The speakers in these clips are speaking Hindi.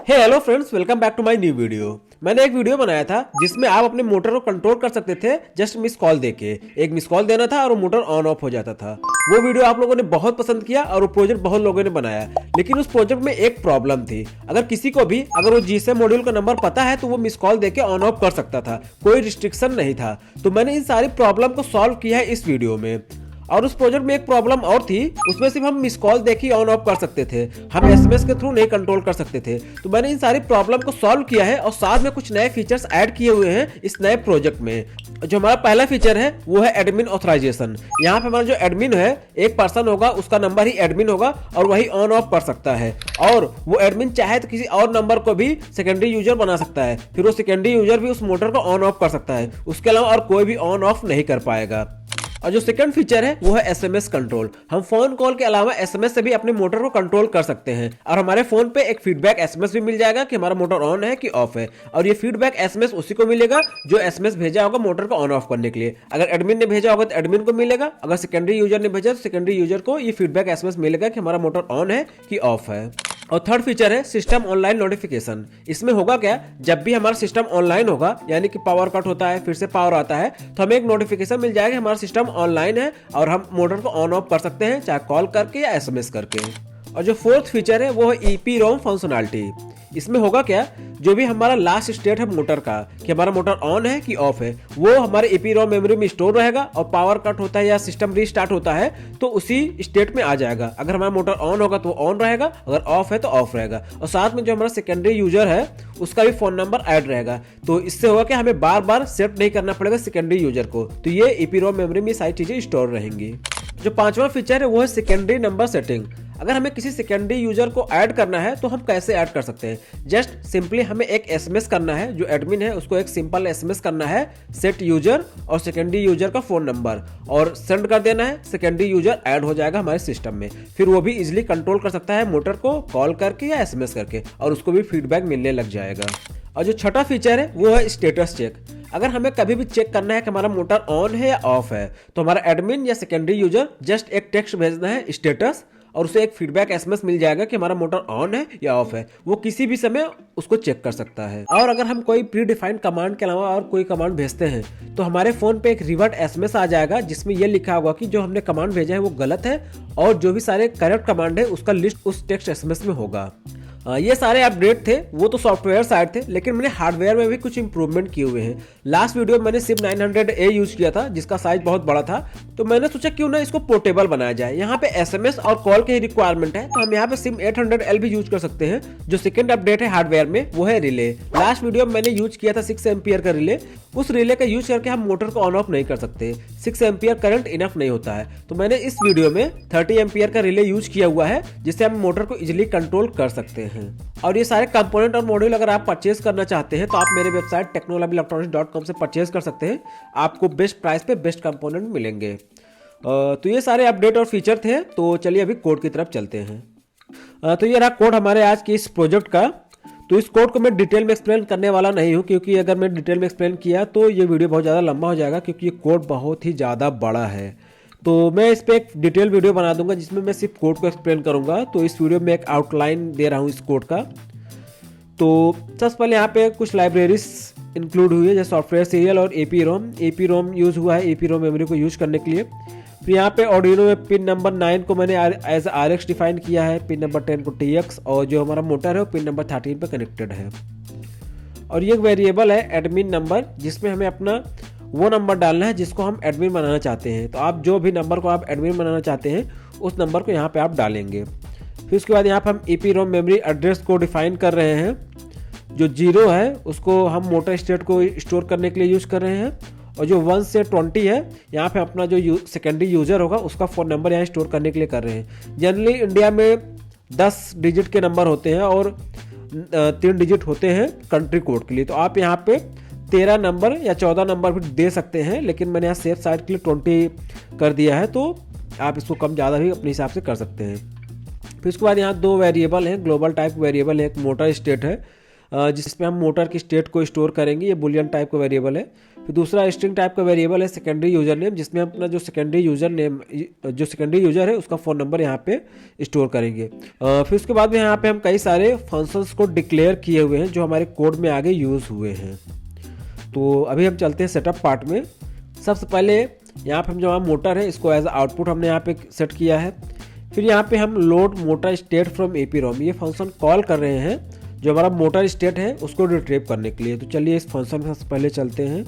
Hey hello friends, welcome back to my new video. मैंने एक वीडियो बनाया था जिसमें आप अपने मोटर को कंट्रोल कर सकते थे जस्ट मिस कॉल देके। एक मिस कॉल देना था और वो मोटर ऑन ऑफ हो जाता था। वो वीडियो आप लोगों ने बहुत पसंद किया और वो प्रोजेक्ट बहुत लोगों ने बनाया, लेकिन उस प्रोजेक्ट में एक प्रॉब्लम थी। अगर किसी को भी अगर वो जीएसएम मॉड्यूल का नंबर पता है तो वो मिस कॉल देके ऑन ऑफ कर सकता था, कोई रिस्ट्रिक्शन नहीं था। तो मैंने इन सारी प्रॉब्लम को सॉल्व किया है इस वीडियो में। और उस प्रोजेक्ट में एक प्रॉब्लम और थी, उसमें सिर्फ हम मिस कॉल देख ही ऑन ऑफ कर सकते थे, हम एसएमएस के थ्रू नहीं कंट्रोल कर सकते थे। तो मैंने इन सारी प्रॉब्लम को सॉल्व किया है और साथ में कुछ नए फीचर्स ऐड किए हुए हैं इस नए प्रोजेक्ट में। जो हमारा पहला फीचर है वो है एडमिन ऑथराइजेशन। यहाँ पे हमारा जो एडमिन है, एक पर्सन होगा, उसका नंबर ही एडमिन होगा और वही ऑन ऑफ कर सकता है। और वो एडमिन चाहे तो किसी और नंबर को भी सेकेंडरी यूजर बना सकता है, फिर वो सेकेंडरी यूजर भी उस मोटर को ऑन ऑफ कर सकता है। उसके अलावा और कोई भी ऑन ऑफ नहीं कर पाएगा। और जो सेकंड फीचर है वो है एसएमएस कंट्रोल। हम फोन कॉल के अलावा एसएमएस से भी अपने मोटर को कंट्रोल कर सकते हैं और हमारे फोन पे एक फीडबैक एसएमएस भी मिल जाएगा कि हमारा मोटर ऑन है कि ऑफ है। और ये फीडबैक एसएमएस उसी को मिलेगा जो एसएमएस भेजा होगा मोटर को ऑन ऑफ करने के लिए। अगर एडमिन ने भेजा होगा तो एडमिन को मिलेगा, अगर सेकेंडरी यूजर ने भेजा तो सेकेंडरी यूजर को ये फीडबैक एसएमएस मिलेगा कि हमारा मोटर ऑन है कि ऑफ है। और थर्ड फीचर है सिस्टम ऑनलाइन नोटिफिकेशन। इसमें होगा क्या, जब भी हमारा सिस्टम ऑनलाइन होगा, यानी कि पावर कट होता है फिर से पावर आता है, तो हमें एक नोटिफिकेशन मिल जाएगा हमारा सिस्टम ऑनलाइन है और हम मोटर को ऑन ऑफ कर सकते हैं, चाहे कॉल करके या एसएमएस करके। और जो फोर्थ फीचर है वो है ईपीरोम फंक्शनैलिटी। इसमें होगा क्या, जो भी हमारा लास्ट स्टेट है मोटर का कि हमारा मोटर ऑन है कि ऑफ है, वो हमारे ईपीरोम मेमोरी में स्टोर रहेगा और पावर कट होता है या सिस्टम रीस्टार्ट होता है तो उसी स्टेट में आ जाएगा। अगर हमारा मोटर ऑन होगा तो वो ऑन रहेगा, अगर ऑफ है तो ऑफ रहेगा। और साथ में जो हमारा सेकेंडरी यूजर है उसका भी फोन नंबर ऐड रहेगा। तो इससे होगा कि हमें बार बार सेट नहीं करना पड़ेगा सेकेंडरी यूजर को। तो ये ईपीरोम मेमोरी में सारी चीजें स्टोर रहेंगी। जो पांचवा फीचर है वो है सेकेंडरी नंबर सेटिंग। अगर हमें किसी सेकेंडरी यूजर को ऐड करना है तो हम कैसे ऐड कर सकते हैं। जस्ट सिंपली हमें एक एसएमएस करना है, जो एडमिन है उसको एक सिंपल एसएमएस करना है, सेट यूजर और सेकेंडरी यूजर का फोन नंबर, और सेंड कर देना है। सेकेंडरी यूजर ऐड हो जाएगा हमारे सिस्टम में, फिर वो भी इजिली कंट्रोल कर सकता है मोटर को कॉल करके या एसएमएस करके, और उसको भी फीडबैक मिलने लग जाएगा। और जो छठा फीचर है वो है स्टेटस चेक। अगर हमें कभी भी चेक करना है कि हमारा मोटर ऑन है या ऑफ है, तो हमारा एडमिन या सेकेंडरी यूजर जस्ट एक टेक्स्ट भेजना है स्टेटस, और उसे एक फीडबैक एसएमएस मिल जाएगा कि हमारा मोटर ऑन है या ऑफ है। वो किसी भी समय उसको चेक कर सकता है। और अगर हम कोई प्री डिफाइंड कमांड के अलावा और कोई कमांड भेजते हैं तो हमारे फोन पे एक रिवर्ट एसएमएस आ जाएगा जिसमें यह लिखा होगा कि जो हमने कमांड भेजा है वो गलत है, और जो भी सारे करेक्ट कमांड है उसका लिस्ट उस टेक्स्ट एसएमएस में होगा। ये सारे अपडेट थे, वो तो सॉफ्टवेयर साइड थे, लेकिन मैंने हार्डवेयर में भी कुछ इंप्रूवमेंट किए हुए हैं। लास्ट वीडियो में मैंने सिम 900A यूज किया था जिसका साइज बहुत बड़ा था, तो मैंने सोचा क्यों ना इसको पोर्टेबल बनाया जाए। यहाँ पे एसएमएस और कॉल की रिक्वायरमेंट है, तो हम यहाँ पे सिम 800L भी यूज कर सकते हैं। जो सेकंड अपडेट है हार्डवेयर में वो है रिले। लास्ट वीडियो में मैंने यूज किया था 6 एम्पियर का रिले। उस रिले का यूज करके हम मोटर को ऑन ऑफ नहीं कर सकते, 6 एम्पियर करंट इनफ नहीं होता है। तो मैंने इस वीडियो में 30 एम्पियर का रिले यूज किया हुआ है जिससे हम मोटर को इजिली कंट्रोल कर सकते हैं। और ये सारे कंपोनेंट और मॉड्यूल अगर आप परचेज करना चाहते हैं तो आप मेरे वेबसाइट technolabelectronics.com से परचेज कर सकते हैं। आपको बेस्ट प्राइस पे बेस्ट कंपोनेंट मिलेंगे। तो ये सारे अपडेट और फीचर थे। तो चलिए अभी कोड की तरफ चलते हैं। तो ये रहा कोड हमारे आज के इस प्रोजेक्ट का। तो इस कोड को मैं डिटेल में एक्सप्लेन करने वाला नहीं हूँ, क्योंकि अगर मैं डिटेल में एक्सप्लेन किया तो ये वीडियो बहुत ज़्यादा लंबा हो जाएगा, क्योंकि ये कोड बहुत ही ज़्यादा बड़ा है। तो मैं इस पर एक डिटेल वीडियो बना दूंगा जिसमें मैं सिर्फ कोड को एक्सप्लेन करूंगा। तो इस वीडियो में एक आउटलाइन दे रहा हूं इस कोड का। तो सबसे पहले यहाँ पे कुछ लाइब्रेरीज इंक्लूड हुई है, जैसे सॉफ्टवेयर सीरियल और एपीरोम यूज हुआ है एपीरोम मेमोरी को यूज करने के लिए। फिर यहाँ पे ऑर्डिनो में पिन नंबर 9 को मैंने एज RX डिफाइन किया है, पिन नंबर 10 को TX, और जो हमारा मोटर है वो पिन नंबर 13 पे कनेक्टेड है। और ये एक वेरिएबल है एडमिन नंबर, जिसमें हमें अपना वो नंबर डालना है जिसको हम एडमिन बनाना चाहते हैं। तो आप जो भी नंबर को आप एडमिन बनाना चाहते हैं उस नंबर को यहाँ पे आप डालेंगे। फिर उसके बाद यहाँ पे हम ईपीरोम मेमोरी एड्रेस को डिफाइन कर रहे हैं। जो 0 है उसको हम मोटर स्टेट को स्टोर करने के लिए यूज कर रहे हैं, और जो 1 से 20 है यहाँ पे अपना जो सेकेंडरी यूजर होगा उसका फ़ोन नंबर यहाँ स्टोर करने के लिए कर रहे हैं। जनरली इंडिया में 10 डिजिट के नंबर होते हैं और 3 डिजिट होते हैं कंट्री कोड के लिए। तो आप यहाँ पे 13 नंबर या 14 नंबर भी दे सकते हैं, लेकिन मैंने यहाँ सेफ साइड के लिए 20 कर दिया है, तो आप इसको कम ज़्यादा भी अपने हिसाब से कर सकते हैं। फिर उसके बाद यहाँ 2 वेरिएबल हैं, ग्लोबल टाइप वेरिएबल है, एक मोटर स्टेट है। जिसमें हम मोटर की स्टेट को स्टोर करेंगे, ये बुलियन टाइप का वेरिएबल है। फिर दूसरा स्ट्रिंग टाइप का वेरिएबल है सेकेंडरी यूजर नेम, जिसमें हम अपना जो सेकेंडरी यूजर है उसका फ़ोन नंबर यहाँ पे स्टोर करेंगे। फिर उसके बाद में यहाँ पे हम कई सारे फंक्शंस को डिक्लेयर किए हुए हैं जो हमारे कोड में आगे यूज़ हुए हैं। तो अभी हम चलते हैं सेटअप पार्ट में। सबसे पहले यहाँ पे हम जो हमारा मोटर है इसको एज आउटपुट हमने यहाँ पे सेट किया है। फिर यहाँ पे हम load motor state from EEPROM ये फंक्शन कॉल कर रहे हैं जो हमारा मोटर स्टेट है उसको रिट्रीव करने के लिए। तो चलिए इस फंक्शन में सबसे पहले चलते हैं।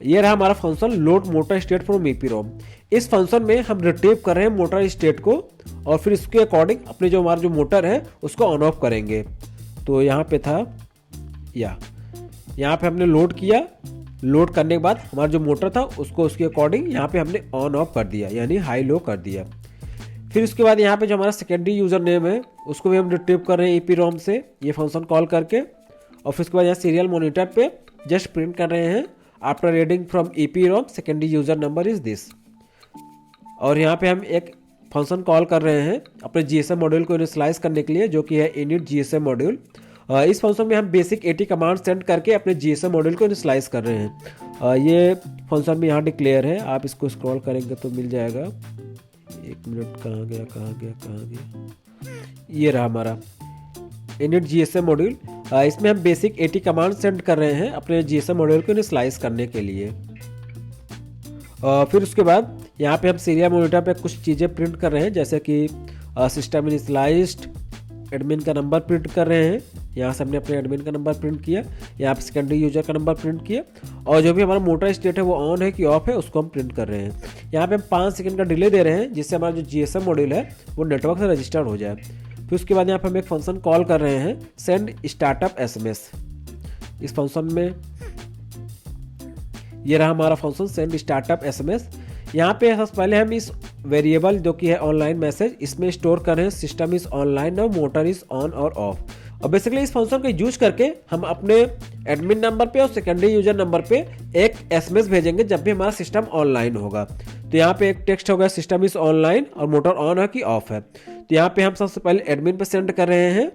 ये रहा हमारा function load motor state from EEPROM। इस फंक्शन में हम रिट्रीव कर रहे हैं मोटर स्टेट को और फिर इसके अकॉर्डिंग अपने जो हमारा जो मोटर है उसको ऑन ऑफ करेंगे। तो यहाँ पे था यहाँ पे हमने लोड किया, लोड करने के बाद हमारा जो मोटर था उसको उसके अकॉर्डिंग यहाँ पे हमने ऑन ऑफ कर दिया, यानी हाई लो कर दिया। फिर उसके बाद यहाँ पे जो हमारा सेकेंडरी यूजर नेम है उसको भी हम रिट्रीव कर रहे हैं EEPROM से ये फंक्शन कॉल करके। और फिर उसके बाद यहाँ सीरियल मॉनिटर पे जस्ट प्रिंट कर रहे हैं after reading from EEPROM secondary user number is this. और यहाँ पे हम एक फंक्शन कॉल कर रहे हैं अपने GSM मॉड्यूल को इनिशियलाइज करने के लिए जो कि है init GSM मॉड्यूल। इस फंक्शन में हम बेसिक 80 कमांड सेंड करके अपने GSM मॉड्यूल को इनिशियलाइज कर रहे हैं। ये फंक्शन में यहाँ डिक्लेयर है, आप इसको स्क्रॉल करेंगे तो मिल जाएगा। एक मिनट, कहाँ गया, ये रहा हमारा init GSM मॉड्यूल। इसमें हम बेसिक 80 कमांड सेंड कर रहे हैं अपने GSM मॉड्यूल को इनिशियलाइज करने के लिए। फिर उसके बाद यहाँ पे हम सीरियल मॉनिटर पे कुछ चीज़ें प्रिंट कर रहे हैं जैसे कि सिस्टम इनिशियलाइज्ड, एडमिन का नंबर प्रिंट कर रहे हैं। यहाँ से हमने अपने एडमिन का नंबर प्रिंट किया, यहाँ पे सेकेंडरी यूजर का नंबर प्रिंट किया और जो भी हमारा मोटर स्टेट है वो ऑन है कि ऑफ है उसको हम प्रिंट कर रहे हैं। यहाँ पे हम 5 सेकंड का डिले दे रहे हैं जिससे हमारा जो GSM मॉड्यूल है वो नेटवर्क से रजिस्टर्ड हो जाए। फिर उसके बाद यहाँ पे हम एक फंक्शन कॉल कर रहे हैं सेंड स्टार्टअप SMS। इस फंक्शन में ये रहा हमारा फंक्शन सेंड स्टार्टअप SMS। यहाँ पे सबसे पहले हम इस वेरिएबल जो कि है ऑनलाइन मैसेज इसमें स्टोर कर रहे हैं system is online now, motor is on और ऑफ। और बेसिकली इस फंक्शन का यूज करके हम अपने एडमिन नंबर पे और सेकेंडरी यूजर नंबर पे एक SMS भेजेंगे जब भी हमारा सिस्टम ऑनलाइन होगा। तो यहाँ पे एक टेक्स्ट होगा सिस्टम इज ऑनलाइन और मोटर ऑन है कि ऑफ है। तो यहाँ पे हम सबसे पहले एडमिन पे सेंड कर रहे हैं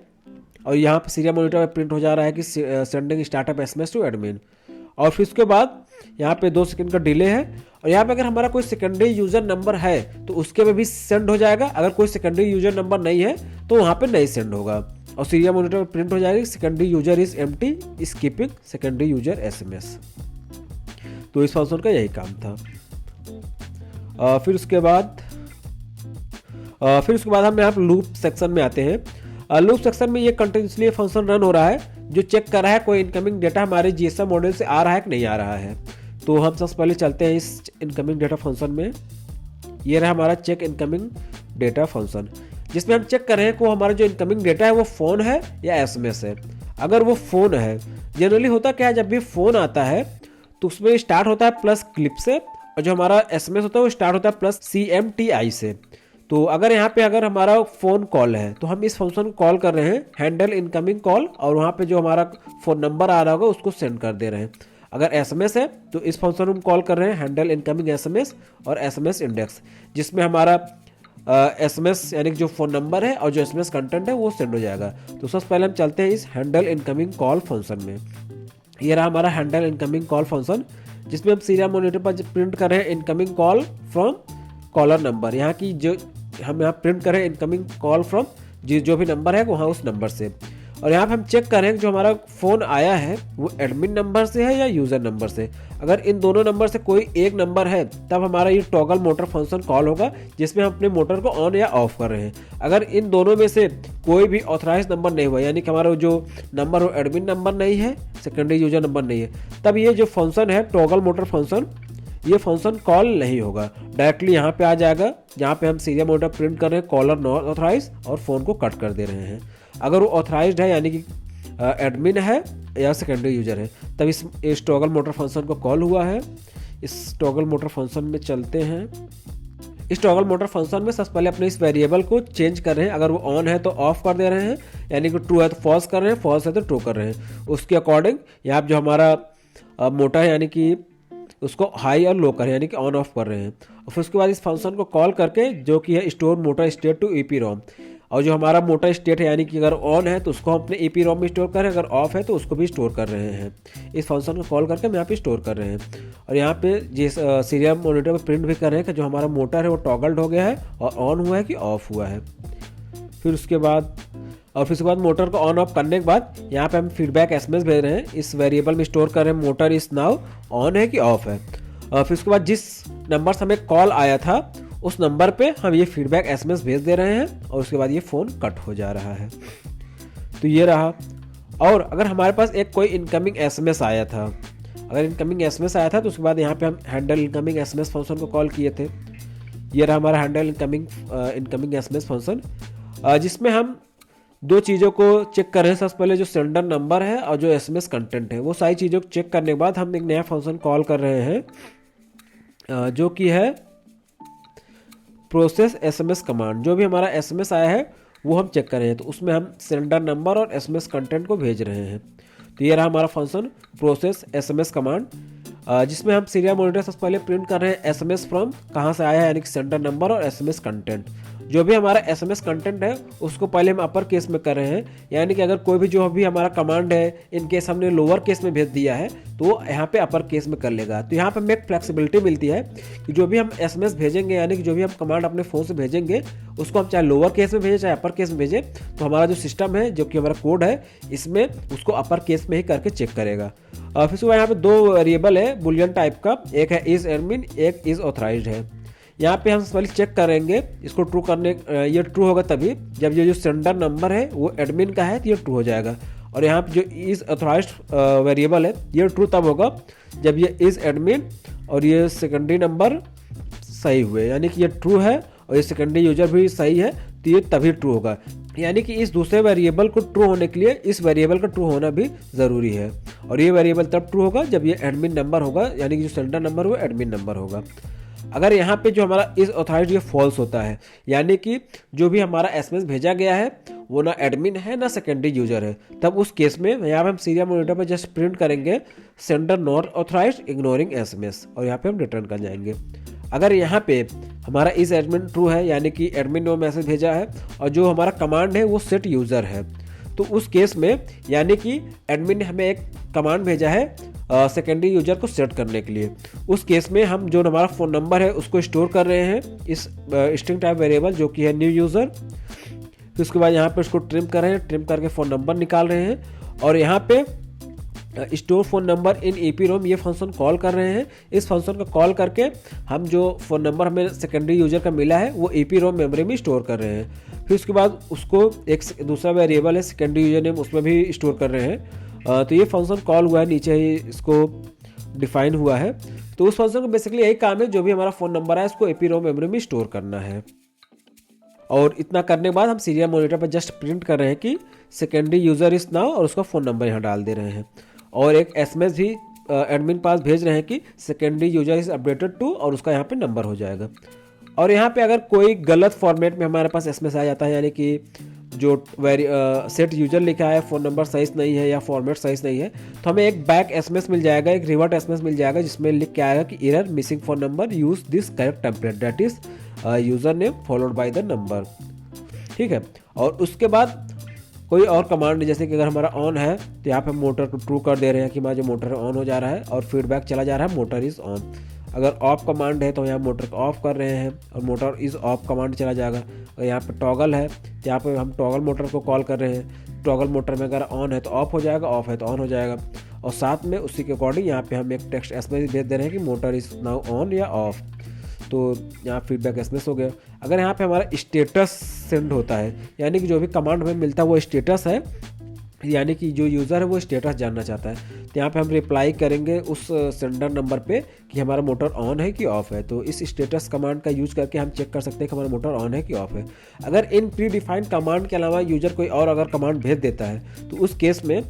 और यहाँ पे सीरियल मॉनिटर पे प्रिंट हो जा रहा है कि sending startup SMS to admin. और फिर उसके बाद यहाँ पे 2 सेकंड का डिले है और यहाँ पे अगर हमारा कोई सेकेंडरी यूजर नंबर है तो उसके में भी सेंड हो जाएगा, अगर कोई सेकेंडरी यूजर नंबर नहीं है तो वहाँ पे नहीं सेंड होगा। और सीरियल मॉनिटर पर प्रिंट हो जाएगी secondary user is empty skipping secondary user SMS। तो इस फंक्शन का यही काम था। फिर उसके बाद हम यहाँ लूप सेक्शन में आते हैं। लूप सेक्शन में ये कंटिन्यूसली फंक्शन रन हो रहा है जो चेक कर रहा है कोई इनकमिंग डेटा हमारे GSM मॉड्यूल से आ रहा है कि नहीं आ रहा है। तो हम सबसे पहले चलते हैं इस इनकमिंग डेटा फंक्शन में। ये रहा हमारा चेक इनकमिंग डेटा फंक्शन जिसमें हम चेक कर रहे हैं कि हमारा जो इनकमिंग डेटा है वो फ़ोन है या SMS है। अगर वो फ़ोन है, जनरली होता क्या है जब भी फ़ोन आता है तो उसमें स्टार्ट होता है प्लस क्लिप से और जो हमारा SMS होता है वो स्टार्ट होता है प्लस CMTI से। तो अगर यहाँ पे अगर हमारा फ़ोन कॉल है तो हम इस फंक्शन को कॉल कर रहे हैं हैंडल इनकमिंग कॉल और वहाँ पे जो हमारा फ़ोन नंबर आ रहा होगा उसको सेंड कर दे रहे हैं। अगर SMS है तो इस फंक्शन को हम कॉल कर रहे हैं हैंडल इनकमिंग SMS और SMS इंडेक्स, जिसमें हमारा SMS यानी कि जो फ़ोन नंबर है और जो SMS कंटेंट है वो सेंड हो जाएगा। तो सबसे पहले हम चलते हैं इस हैंडल इनकमिंग कॉल फंक्शन में। ये रहा हमारा हैंडल इनकमिंग कॉल फंक्शन जिसमें हम सीरियल मॉनिटर पर प्रिंट कर रहे हैं incoming call from caller number. यहाँ की जो हम यहाँ प्रिंट करें इनकमिंग कॉल फ्रॉम जो भी नंबर है वहाँ उस नंबर से। और यहाँ पे हम चेक करें कि जो हमारा फ़ोन आया है वो एडमिन नंबर से है या यूज़र नंबर से। अगर इन दोनों नंबर से कोई एक नंबर है तब हमारा ये टॉगल मोटर फंक्शन कॉल होगा जिसमें हम अपने मोटर को ऑन या ऑफ कर रहे हैं। अगर इन दोनों में से कोई भी ऑथराइज नंबर नहीं हुआ यानी कि हमारा जो नंबर वो एडमिन नंबर नहीं है, सेकेंडरी यूजर नंबर नहीं है, तब ये जो फंक्शन है टॉगल मोटर फंक्शन ये फंक्शन कॉल नहीं होगा, डायरेक्टली यहाँ पे आ जाएगा जहाँ पे हम सीरियल मॉनिटर प्रिंट कर रहे हैं कॉलर नॉट ऑथराइज और फ़ोन को कट कर दे रहे हैं। अगर वो ऑथराइज्ड है यानी कि एडमिन है या सेकेंडरी यूजर है तब इस टॉगल मोटर फंक्शन को कॉल हुआ है। इस टॉगल मोटर फंक्शन में चलते हैं। इस टॉगल मोटर फंक्शन में सबसे पहले अपने इस वेरिएबल को चेंज कर रहे हैं। अगर वो ऑन है तो ऑफ कर दे रहे हैं यानी कि ट्रू है तो फॉल्स कर रहे हैं, फॉल्स है तो ट्रू कर रहे हैं। उसके अकॉर्डिंग यहाँ जो हमारा मोटर है यानी कि उसको हाई और लो कर रहे हैं यानी कि ऑन ऑफ कर रहे हैं। और फिर उसके बाद इस फंक्शन को कॉल करके जो कि है store motor state to EEPROM। और जो हमारा मोटर स्टेट है यानी कि अगर ऑन है तो उसको हम अपने EEPROM में स्टोर कर रहे हैं, अगर ऑफ है तो उसको भी स्टोर कर रहे हैं। इस फंक्शन को कॉल करके हम यहाँ पे स्टोर कर रहे हैं। और यहाँ पे जिस सीरियल मॉनिटर पर प्रिंट भी कर रहे हैं कि जो हमारा मोटर है वो टॉगल्ड हो गया है और ऑन हुआ है कि ऑफ हुआ है। फिर उसके बाद मोटर को ऑन ऑफ करने के बाद यहाँ पे हम फीडबैक SMS भेज रहे हैं, इस वेरिएबल में स्टोर कर रहे हैं मोटर इज नाउ ऑन है कि ऑफ है। फिर उसके बाद जिस नंबर से हमें कॉल आया था उस नंबर पे हम ये फीडबैक SMS भेज दे रहे हैं और उसके बाद ये फ़ोन कट हो जा रहा है। तो ये रहा। और अगर हमारे पास एक कोई इनकमिंग SMS आया था, तो उसके बाद यहाँ पे हम हैंडल इनकमिंग SMS फंक्शन को कॉल किए थे। ये रहा हमारा हैंडल इनकमिंग SMS फंक्शन, जिसमें हम दो चीज़ों को चेक कर रहे हैं। सबसे पहले जो सेंडर नंबर है और जो SMS कंटेंट है, वो सारी चीज़ों को चेक करने के बाद हम एक नया फंक्शन कॉल कर रहे हैं जो कि है प्रोसेस SMS कमांड। जो भी हमारा SMS आया है वो हम चेक कर रहे हैं, तो उसमें हम सेंडर नंबर और SMS कंटेंट को भेज रहे हैं। तो ये रहा हमारा फंक्शन प्रोसेस SMS कमांड, जिसमें हम सीरियल मॉनिटर सबसे पहले प्रिंट कर रहे हैं SMS फ्रॉम, कहाँ से आया है यानी कि सेंडर नंबर और SMS कंटेंट। जो भी हमारा SMS कंटेंट है उसको पहले हम अपर केस में कर रहे हैं, यानी कि अगर कोई भी जो भी हमारा कमांड है इन केस हमने लोअर केस में भेज दिया है तो वो यहाँ पे अपर केस में कर लेगा। तो यहाँ पे हमें एक फ्लेक्सिबिलिटी मिलती है कि जो भी हम SMS भेजेंगे यानी कि जो भी हम कमांड अपने फ़ोन से भेजेंगे उसको हम चाहे लोअर केस में भेजें चाहे अपर केस में भेजें, तो हमारा जो सिस्टम है जो कि हमारा कोड है इसमें उसको अपर केस में ही करके चेक करेगा। फिर उसके बाद यहाँ पे दो वेरिएबल है बुलियन टाइप का, एक है इज एडमिन, एक इज ऑथराइज्ड है। यहाँ पे हम पहले चेक करेंगे इसको ट्रू करने, ये ट्रू होगा तभी जब ये जो सेंडर नंबर है वो एडमिन का है तो ये ट्रू हो जाएगा। और यहाँ पे जो इज ऑथराइज्ड वेरिएबल है ये ट्रू तब होगा जब ये इज एडमिन और ये सेकेंडरी नंबर सही हुए, यानी कि ये ट्रू है और ये सेकेंडरी यूजर भी सही है तो ये तभी ट्रू होगा। यानी कि इस दूसरे वेरिएबल को ट्रू होने के लिए इस वेरिएबल का ट्रू होना भी ज़रूरी है। और ये वेरिएबल तब ट्रू होगा जब ये एडमिन नंबर होगा, यानी कि जो सेंडर नंबर वो एडमिन नंबर होगा। अगर यहाँ पे जो हमारा इज ऑथराइज्ड ये फॉल्स होता है, यानी कि जो भी हमारा SMS भेजा गया है वो ना एडमिन है ना सेकेंडरी यूजर है, तब उस केस में यहाँ पे हम सीरियल मॉनिटर पर जस्ट प्रिंट करेंगे sender not authorised ignoring SMS और यहाँ पे हम रिटर्न कर जाएंगे। अगर यहाँ पे हमारा इज एडमिन ट्रू है यानी कि एडमिन ने मैसेज भेजा है और जो हमारा कमांड है वो सेट यूज़र है, तो उस केस में यानी कि एडमिन ने हमें एक कमांड भेजा है सेकेंडरी यूजर को सेट करने के लिए, उस केस में हम जो हमारा फ़ोन नंबर है उसको स्टोर कर रहे हैं इस स्ट्रिंग टाइप वेरिएबल जो कि है न्यू यूज़र। फिर उसके बाद यहाँ पे उसको ट्रिम कर रहे हैं, ट्रिम करके फ़ोन नंबर निकाल रहे हैं और यहाँ पे store phone number in EEPROM ये फंक्शन कॉल कर रहे हैं। इस फंक्शन को कॉल करके हम जो फ़ोन नंबर हमें सेकेंडरी यूजर का मिला है वो EEPROM मेमोरी में स्टोर कर रहे हैं। फिर उसके बाद उसको एक दूसरा वेरिएबल है सेकेंडरी यूजर नेम उसमें भी स्टोर कर रहे हैं। तो ये फंक्शन कॉल हुआ है, नीचे ही इसको डिफाइन हुआ है। तो उस फंक्शन का बेसिकली यही काम है, जो भी हमारा फ़ोन नंबर है उसको EEPROM मेमोरी में स्टोर करना है। और इतना करने के बाद हम सीरियल मॉनिटर पर जस्ट प्रिंट कर रहे हैं कि सेकेंडरी यूज़र इज नाउ और उसका फ़ोन नंबर यहाँ डाल दे रहे हैं और एक SMS भी एडमिन पास भेज रहे हैं कि secondary user is updated to और उसका यहाँ पे नंबर हो जाएगा। और यहाँ पे अगर कोई गलत फॉर्मेट में हमारे पास SMS आ जाता है यानी कि जो सेट यूजर लिखा है फ़ोन नंबर सही नहीं है या फॉर्मेट सही नहीं है, तो हमें एक बैक SMS मिल जाएगा, एक रिवर्ट SMS मिल जाएगा जिसमें लिख के आएगा कि error missing phone number, use this correct template that is user name followed by the number. ठीक है। और उसके बाद कोई और कमांड जैसे कि अगर हमारा ऑन है तो यहाँ पे मोटर को ट्रू कर दे रहे हैं कि हमारा जो मोटर ऑन हो जा रहा है और फीडबैक चला जा रहा है मोटर इज़ ऑन। अगर ऑफ कमांड है तो यहाँ मोटर को ऑफ कर रहे हैं और मोटर इज़ ऑफ कमांड चला जाएगा। और यहाँ पे टॉगल है तो यहाँ पे हम टॉगल मोटर को कॉल कर रहे हैं, टॉगल मोटर में अगर ऑन है तो ऑफ हो जाएगा, ऑफ है तो ऑन हो जाएगा। और साथ में उसी के अकॉर्डिंग यहाँ पे हम एक टेक्स्ट SMS भेज दे रहे हैं कि मोटर इज़ नाउ ऑन या ऑफ। तो यहाँ फीडबैक SMS हो गया। अगर यहाँ पे हमारा स्टेटस सेंड होता है यानी कि जो भी कमांड हमें मिलता है वो स्टेटस है, यानी कि जो यूज़र है वो स्टेटस जानना चाहता है, तो यहाँ पे हम रिप्लाई करेंगे उस सेंडर नंबर पे कि हमारा मोटर ऑन है कि ऑफ है। तो इस स्टेटस कमांड का यूज़ करके हम चेक कर सकते हैं कि हमारा मोटर ऑन है कि ऑफ है। अगर इन प्री डिफाइंड कमांड के अलावा यूज़र कोई और अगर कमांड भेज देता है तो उस केस में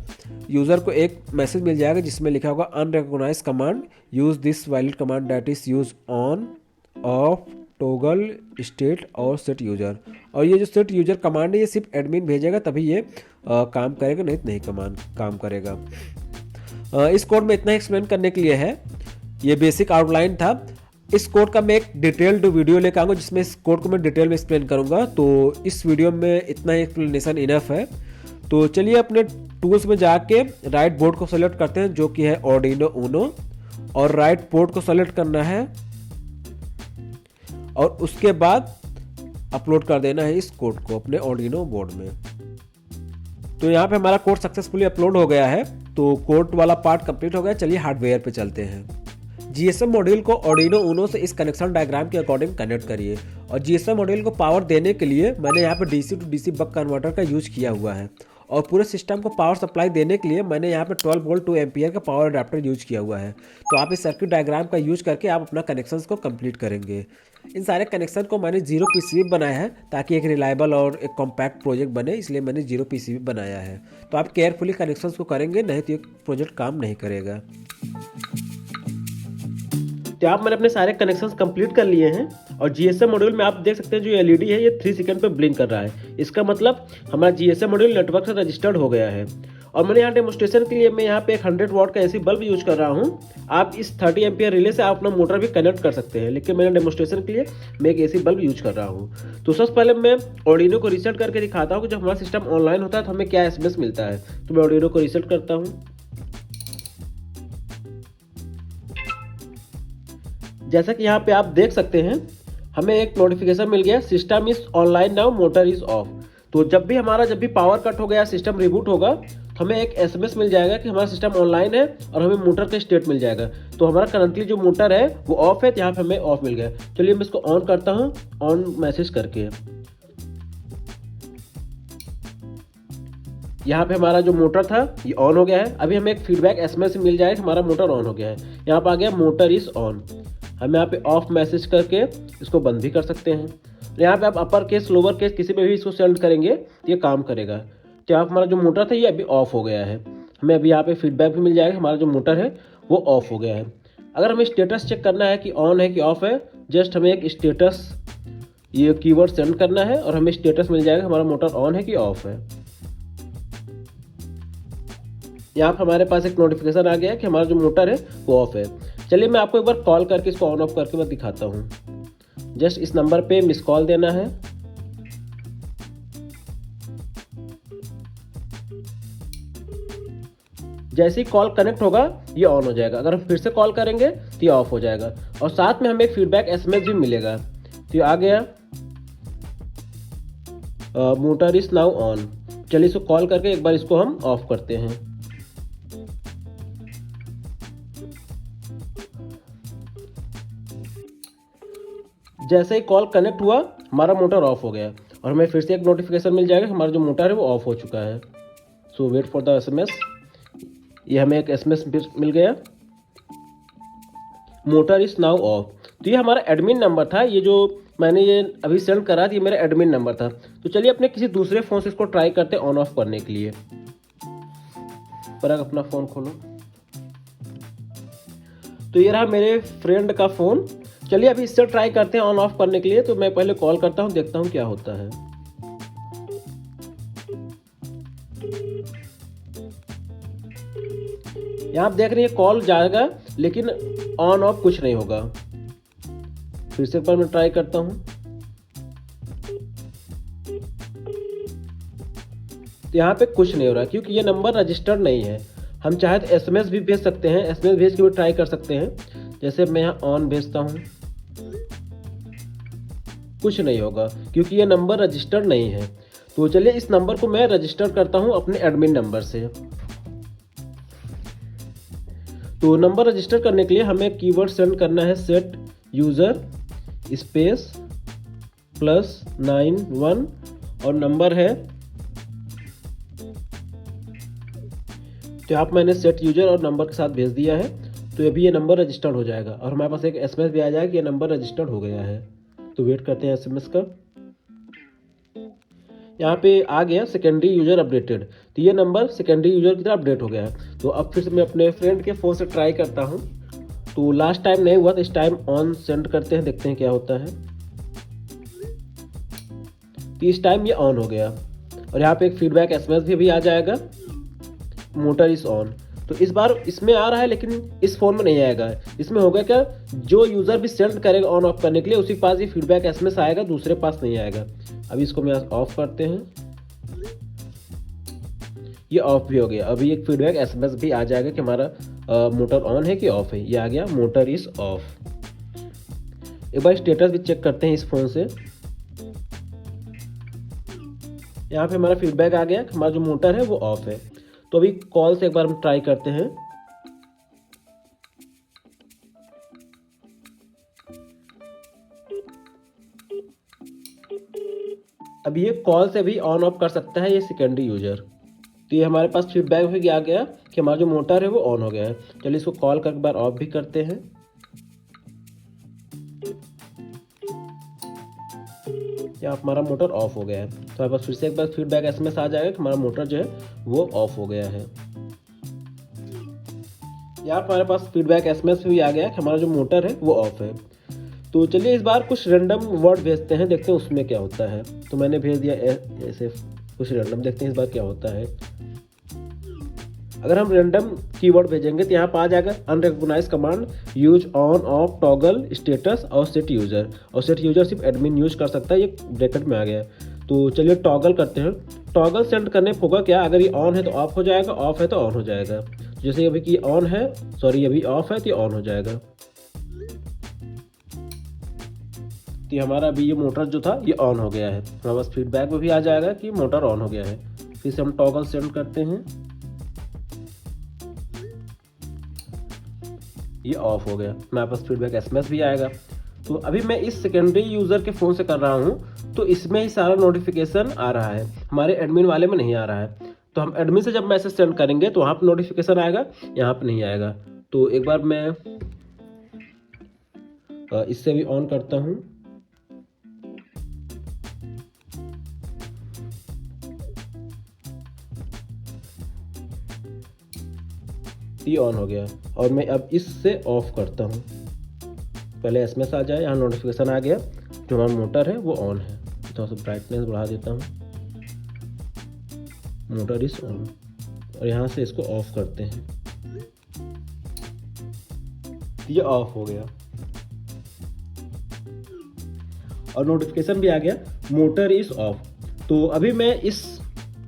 यूज़र को एक मैसेज मिल जाएगा जिसमें लिखा होगा unrecognised command, use this valid command that is use on off toggle state और सेट यूजर। और ये जो सेट यूजर कमांड है ये सिर्फ एडमिन भेजेगा तभी ये काम करेगा, नहीं तो नहीं काम करेगा। इस कोड में इतना एक्सप्लेन करने के लिए है, ये बेसिक आउटलाइन था। इस कोड का मैं एक डिटेल्ड वीडियो लेकर आऊँगा जिसमें इस कोड को मैं डिटेल में एक्सप्लेन करूँगा। तो इस वीडियो में इतना ही एक्सप्लेनेशन इनफ है। तो चलिए अपने टूल्स में जाके राइट बोर्ड को सेलेक्ट करते हैं जो कि है आर्डिनो ऊनो, और राइट पोर्ट को सेलेक्ट करना है और उसके बाद अपलोड कर देना है इस कोड को अपने आर्डिनो बोर्ड में। तो यहाँ पे हमारा कोड सक्सेसफुली अपलोड हो गया है। तो कोड वाला पार्ट कंप्लीट हो गया। चलिए हार्डवेयर पे चलते हैं। जीएसएम मॉड्यूल को आर्डिनो ऊनो से इस कनेक्शन डायग्राम के अकॉर्डिंग कनेक्ट करिए। और जीएसएम मॉड्यूल को पावर देने के लिए मैंने यहाँ पे DC to DC buck converter का यूज किया हुआ है, और पूरे सिस्टम को पावर सप्लाई देने के लिए मैंने यहाँ पे 12 वोल्ट 2 एम्पियर का पावर अडाप्टर यूज किया हुआ है। तो आप इस सर्किट डायग्राम का यूज करके आप अपना कनेक्शंस को कंप्लीट करेंगे। इन सारे कनेक्शन को मैंने 0 पीसीबी बनाया है ताकि एक रिलायबल और एक कॉम्पैक्ट प्रोजेक्ट बने, इसलिए मैंने 0 पीसीबी बनाया है। तो आप केयरफुली कनेक्शंस को करेंगे, नहीं तो ये प्रोजेक्ट काम नहीं करेगा। तो आप मैंने अपने सारे कनेक्शंस कंप्लीट कर लिए हैं, और जीएसएम मॉड्यूल में आप देख सकते हैं जो एलईडी है ये 3 सेकंड पे ब्लिंक कर रहा है। इसका मतलब हमारा जीएसएम मॉड्यूल नेटवर्क से रजिस्टर्ड हो गया है। और मैंने यहाँ डेमोस्ट्रेशन के लिए मैं यहाँ पे एक 100 वाट का एसी बल्ब यूज कर रहा हूँ। आप इस 30 एम्पियर रिले से आप अपना मोटर भी कनेक्ट कर सकते हैं, लेकिन मैंने डेमोस्ट्रेशन के लिए मैं एक एसी बल्ब यूज कर रहा हूँ। तो सबसे पहले मैं आर्डिनो को रीसेट करके दिखाता हूँ कि जब हमारा सिस्टम ऑनलाइन होता है तो हमें क्या एसएमएस मिलता है। तो मैं आर्डिनो को रीसेट करता हूँ। जैसा कि यहाँ पे आप देख सकते हैं हमें एक नोटिफिकेशन मिल गया, system is online now, motor is of. तो जब भी पावर कट हो गया, सिस्टम रिबूट होगा, तो हमें एक एसएमएस मिल जाएगा कि हमारा सिस्टम ऑनलाइन है, और हमें मोटर का स्टेट मिल जाएगा। तो हमारा करंटली जो मोटर है वो ऑफ है, तो यहाँ पे हमें ऑफ मिल गया। चलिए मैं इसको ऑन करता हूँ, ऑन मैसेज करके। यहाँ पे हमारा जो मोटर था ये ऑन हो गया है। अभी हमें एक फीडबैक एसएमएस मिल जाएगा, हमारा मोटर ऑन हो गया है। यहाँ पे आ गया मोटर इज ऑन। हम यहाँ पे ऑफ मैसेज करके इसको बंद भी कर सकते हैं। यहाँ पे आप अपर केस लोअर केस किसी पे भी इसको सेंड करेंगे तो ये काम करेगा। तो यहाँ हमारा जो मोटर था ये अभी ऑफ हो गया है। हमें अभी यहाँ पे फीडबैक भी मिल जाएगा, हमारा जो मोटर है वो ऑफ हो गया है। अगर हमें स्टेटस चेक करना है कि ऑन है कि ऑफ है, जस्ट हमें एक स्टेटस ये कीवर्ड सेंड करना है और हमें स्टेटस मिल जाएगा हमारा मोटर ऑन है कि ऑफ है। यहाँ पर हमारे पास एक नोटिफिकेशन आ गया है कि हमारा जो मोटर है वो ऑफ है। चलिए मैं आपको एक बार कॉल करके इसको ऑन ऑफ करके मैं दिखाता हूँ। जस्ट इस नंबर पे मिस कॉल देना है। जैसे ही कॉल कनेक्ट होगा ये ऑन हो जाएगा। अगर हम फिर से कॉल करेंगे तो ये ऑफ हो जाएगा, और साथ में हमें एक फीडबैक एसएमएस भी मिलेगा। तो ये आ गया मोटर इज नाउ ऑन। चलिए इसको कॉल करके एक बार इसको हम ऑफ करते हैं। जैसे ही कॉल कनेक्ट हुआ हमारा मोटर ऑफ हो गया, और हमें फिर से एक नोटिफिकेशन मिल जाएगा हमारा जो मोटर है वो ऑफ हो चुका है। सो वेट फॉर द एसएमएस। ये हमें एक एसएमएस मिल गया, मोटर इज नाउ ऑफ। तो ये हमारा एडमिन नंबर था, ये जो मैंने ये अभी सेंड करा था ये मेरा एडमिन नंबर था। तो चलिए अपने किसी दूसरे फ़ोन से इसको ट्राई करते हैं ऑन ऑफ करने के लिए। पर अपना फ़ोन खोलो। तो ये रहा मेरे फ्रेंड का फ़ोन। चलिए अभी इससे ट्राई करते हैं ऑन ऑफ करने के लिए। तो मैं पहले कॉल करता हूँ, देखता हूँ क्या होता है। यहाँ आप देख रहे हैं कॉल जाएगा लेकिन ऑन ऑफ कुछ नहीं होगा। फिर से एक बार मैं ट्राई करता हूँ। तो यहाँ पे कुछ नहीं हो रहा क्योंकि ये नंबर रजिस्टर्ड नहीं है। हम चाहे तो एसएमएस भी भेज सकते हैं, एसएमएस भेज के भी ट्राई कर सकते हैं। जैसे मैं यहाँ ऑन भेजता हूँ, कुछ नहीं होगा क्योंकि ये नंबर रजिस्टर्ड नहीं है। तो चलिए इस नंबर को मैं रजिस्टर करता हूँ अपने एडमिन नंबर से। तो नंबर रजिस्टर करने के लिए हमें कीवर्ड सेंड करना है, सेट यूज़र स्पेस +91 और नंबर है। तो आप मैंने सेट यूजर और नंबर के साथ भेज दिया है। तो अभी ये नंबर रजिस्टर्ड हो जाएगा और हमारे पास एक एसएमएस भी आ जाएगा कि ये नंबर रजिस्टर्ड हो गया है। तो वेट करते हैं एसएमएस का। यहाँ पे आ गया सेकेंडरी यूजर अपडेटेड। तो ये नंबर सेकेंडरी यूजर की तरह अपडेट हो गया है। तो अब फिर से मैं अपने फ्रेंड के फ़ोन से ट्राई करता हूँ। तो लास्ट टाइम नहीं हुआ तो इस टाइम ऑन सेंड करते हैं, देखते हैं क्या होता है। तो इस टाइम ये ऑन हो गया और यहाँ पे एक फीडबैक एसएमएस भी आ जाएगा, मोटर इज ऑन। तो इस बार इसमें आ रहा है लेकिन इस फ़ोन में नहीं आएगा। इसमें होगा क्या, जो यूज़र भी सेंड करेगा ऑन ऑफ करने के लिए उसी के पास ये फीडबैक एसएमएस आएगा, दूसरे पास नहीं आएगा। अभी इसको मैं ऑफ करते हैं, ये ऑफ भी हो गया। अभी एक फीडबैक एसएमएस भी आ जाएगा कि हमारा मोटर ऑन है कि ऑफ है। ये आ गया मोटर इज़ ऑफ। एक बार स्टेटस भी चेक करते हैं इस फ़ोन से। यहाँ पे हमारा फीडबैक आ गया कि हमारा जो मोटर है वो ऑफ है। तो अभी कॉल से एक बार हम ट्राई करते हैं। अभी ये कॉल से भी ऑन ऑफ कर सकता है ये सेकेंडरी यूजर। तो ये हमारे पास फीडबैक भी आ गया कि हमारा जो मोटर है वो ऑन हो गया है। चलिए इसको कॉल कर एक बार ऑफ भी करते हैं। या हमारा मोटर ऑफ हो गया है। तो हमारे पास फिर से एक बार फीडबैक एसएमएस आ जाएगा कि हमारा मोटर जो है वो ऑफ हो गया है। यहाँ हमारे पास फीडबैक एसएमएस भी आ गया कि हमारा जो मोटर है वो ऑफ है। तो चलिए इस बार कुछ रैंडम वर्ड भेजते हैं, देखते हैं उसमें क्या होता है। तो मैंने भेज दिया ऐसे कुछ रैंडम, देखते हैं इस बार क्या होता है। अगर हम रैंडम कीवर्ड भेजेंगे तो यहाँ पर आ जाएगा unrecognised command, use on off toggle status और सेट यूजर। और सेट यूजर सिर्फ एडमिन यूज कर सकता है, ये ब्रैकेट में आ गया। तो चलिए टॉगल करते हैं। टॉगल सेंड करने पर होगा क्या, अगर ये ऑन है तो ऑफ हो जाएगा, ऑफ है तो ऑन हो जाएगा। जैसे अभी कि ऑन है, सॉरी अभी ऑफ है तो ये ऑन हो जाएगा। तो हमारा अभी ये मोटर जो था ये ऑन हो गया है। हमारे पास फीडबैक में भी आ जाएगा कि मोटर ऑन हो गया है। फिर से हम टॉगल सेंड करते हैं, ये ऑफ हो गया। हमारे पास फीडबैक एसएमएस भी आएगा। तो अभी मैं इस सेकेंडरी यूज़र के फ़ोन से कर रहा हूँ तो इसमें ही सारा नोटिफिकेशन आ रहा है, हमारे एडमिन वाले में नहीं आ रहा है। तो हम एडमिन से जब मैसेज सेंड करेंगे तो वहाँ पर नोटिफिकेशन आएगा, यहाँ पर नहीं आएगा। तो एक बार मैं इससे भी ऑन करता हूँ। ये ऑन हो गया और मैं अब इससे ऑफ करता हूँ। पहले एसएमएस आ जाए, यहाँ नोटिफिकेशन आ गया, जो हमारा मोटर है वो ऑन है। थोड़ा सा ब्राइटनेस बढ़ा देता हूँ, मोटर इज ऑन। और यहाँ से इसको ऑफ करते हैं, ये ऑफ हो गया और नोटिफिकेशन भी आ गया मोटर इज ऑफ। तो अभी मैं इस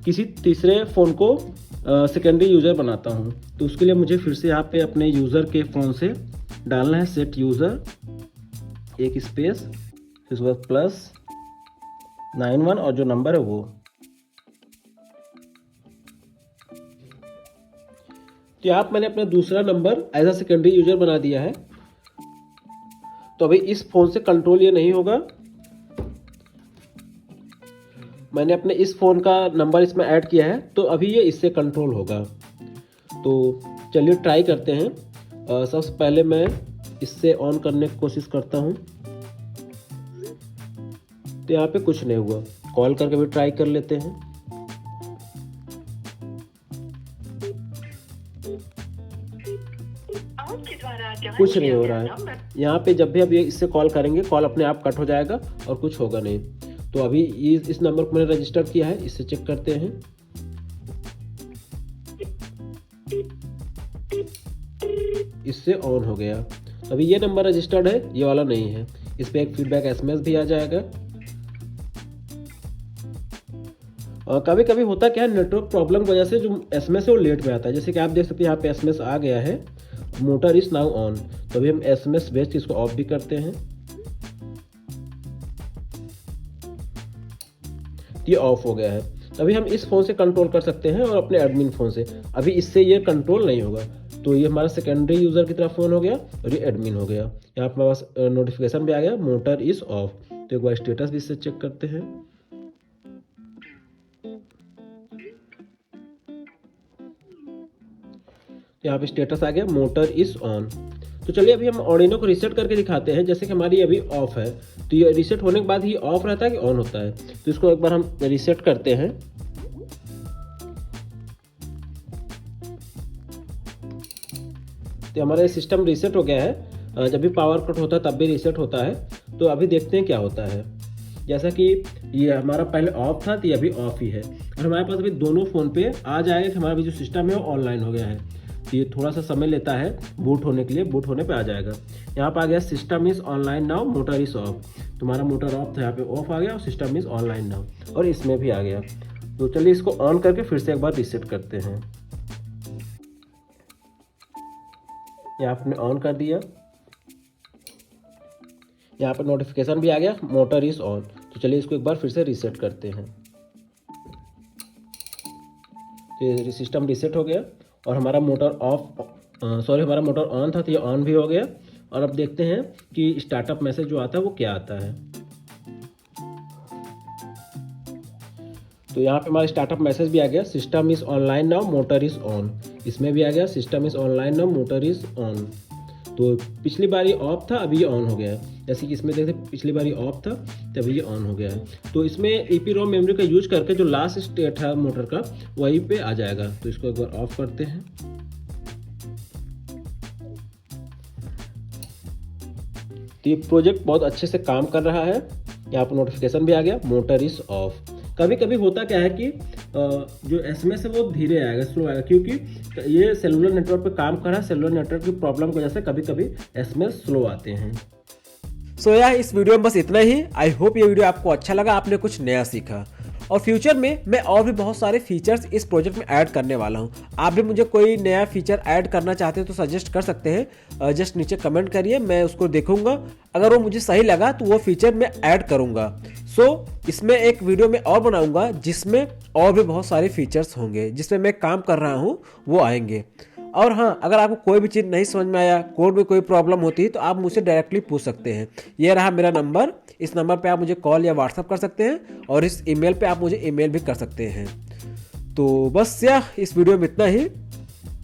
किसी तीसरे फ़ोन को सेकेंडरी यूज़र बनाता हूँ। तो उसके लिए मुझे फिर से यहाँ पे अपने यूज़र के फ़ोन से डालना है सेट यूज़र, एक स्पेस, फिर उसके बाद +91 और जो नंबर है वो। तो यहाँ मैंने अपना दूसरा number as a secondary user बना दिया है। तो अभी इस फ़ोन से कंट्रोल ये नहीं होगा, मैंने अपने इस फ़ोन का नंबर इसमें ऐड किया है तो अभी ये इससे कंट्रोल होगा। तो चलिए ट्राई करते हैं। सबसे पहले मैं इससे ऑन करने की कोशिश करता हूँ। तो यहाँ पे कुछ नहीं हुआ, कॉल करके भी ट्राई कर लेते हैं। कुछ नहीं हो रहा है। यहाँ पे जब भी आप ये इससे कॉल करेंगे कॉल अपने आप कट हो जाएगा और कुछ होगा नहीं। तो अभी इस नंबर को मैंने रजिस्टर किया है, इससे चेक करते हैं। इससे ऑन हो गया। अभी ये नंबर रजिस्टर्ड है, ये वाला नहीं है। इस पे एक फीडबैक एसएमएस भी आ जाएगा। और कभी कभी होता क्या है, नेटवर्क प्रॉब्लम की वजह से जो एसएमएस है वो लेट में आता है। जैसे कि आप देख सकते हैं यहाँ पे एसएमएस आ गया है, मोटर इज नाउ ऑन। तो अभी हम एसएमएस भेज के इसको ऑफ भी करते हैं, ये ऑफ हो गया है। अभी हम इस फ़ोन से कंट्रोल कर सकते हैं और अपने एडमिन फ़ोन से। अभी इससे ये कंट्रोल नहीं होगा। तो ये हमारा सेकेंडरी यूज़र की तरफ फ़ोन हो गया और ये एडमिन हो गया। यहाँ पर हमारे पास नोटिफिकेशन भी आ गया, मोटर इज़ ऑफ। तो एक बार स्टेटस भी इससे चेक करते हैं। यहाँ पे स्टेटस आ गया, मोटर इज़ ऑन। तो चलिए अभी हम ऑर्डिनो को रीसेट करके दिखाते हैं। जैसे कि हमारी अभी ऑफ है, तो ये रीसेट होने के बाद ही ऑफ रहता है कि ऑन होता है। तो इसको एक बार हम रीसेट करते हैं। तो हमारा सिस्टम रीसेट हो गया है। जब भी पावर कट होता है तब भी रीसेट होता है। तो अभी देखते हैं क्या होता है। जैसा कि ये हमारा पहले ऑफ था तो ये अभी ऑफ ही है। और हमारे पास अभी दोनों फ़ोन पे आ जाएगा कि हमारा भी जो सिस्टम है वो ऑनलाइन हो गया है। ये थोड़ा सा समय लेता है बूट होने के लिए, बूट होने पे आ जाएगा। यहाँ पर आ गया system is online now, motor is of. तुम्हारा मोटर ऑफ था, यहाँ पे ऑफ आ गया और सिस्टम इज़ ऑनलाइन नाउ, और इसमें भी आ गया। तो चलिए इसको ऑन करके फिर से एक बार रीसेट करते हैं। ये आपने ऑन कर दिया, यहाँ पर नोटिफिकेशन भी आ गया मोटर इज़ ऑन। तो चलिए इसको एक बार फिर से रीसेट करते हैं। तो ये सिस्टम रीसेट हो गया और हमारा मोटर हमारा मोटर ऑन था, तो ये ऑन भी हो गया। और अब देखते हैं कि स्टार्टअप मैसेज जो आता है वो क्या आता है। तो यहाँ पे हमारा स्टार्टअप मैसेज भी आ गया, system is online now, motor is on. इसमें भी आ गया system is online now, motor is on. तो पिछली बार ये ऑफ था, अभी ये ऑन हो गया है। जैसे कि इसमें देखते पिछली बार ये ऑफ था, तभी ये ऑन हो गया है। तो इसमें EEPROM मेमोरी का यूज करके जो लास्ट स्टेट है मोटर का वहीं पे आ जाएगा। तो इसको एक बार ऑफ करते हैं। तो ये प्रोजेक्ट बहुत अच्छे से काम कर रहा है। यहाँ पर नोटिफिकेशन भी आ गया मोटर इज़ ऑफ। कभी कभी होता क्या है कि जो SMS है वो धीरे आएगा, स्लो आएगा, क्योंकि ये सेलुलर नेटवर्क पे काम कर रहा है। सेलुलर नेटवर्क की प्रॉब्लम की वजह से कभी कभी SMS स्लो आते हैं। सो यार इस वीडियो में बस इतना ही। आई होप ये वीडियो आपको अच्छा लगा, आपने कुछ नया सीखा। और फ्यूचर में मैं और भी बहुत सारे फीचर्स इस प्रोजेक्ट में ऐड करने वाला हूँ। आप भी मुझे कोई नया फीचर ऐड करना चाहते हैं तो सजेस्ट कर सकते हैं, जस्ट नीचे कमेंट करिए, मैं उसको देखूंगा। अगर वो मुझे सही लगा तो वो फीचर मैं ऐड करूंगा। सो इसमें एक वीडियो में और बनाऊंगा जिसमें और भी बहुत सारे फीचर्स होंगे, जिसमें मैं काम कर रहा हूँ वो आएंगे। और हाँ, अगर आपको कोई भी चीज़ नहीं समझ में आया, कोड में कोई प्रॉब्लम होती है तो आप मुझसे डायरेक्टली पूछ सकते हैं। ये रहा मेरा नंबर, इस नंबर पे आप मुझे कॉल या व्हाट्सअप कर सकते हैं, और इस ईमेल पे आप मुझे ईमेल भी कर सकते हैं। तो बस इस वीडियो में इतना ही।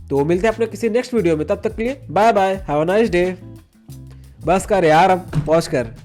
तो मिलते हैं अपने किसी नेक्स्ट वीडियो में, तब तक के लिए bye bye, have a nice day. बस कर यार, अब पहुँच कर।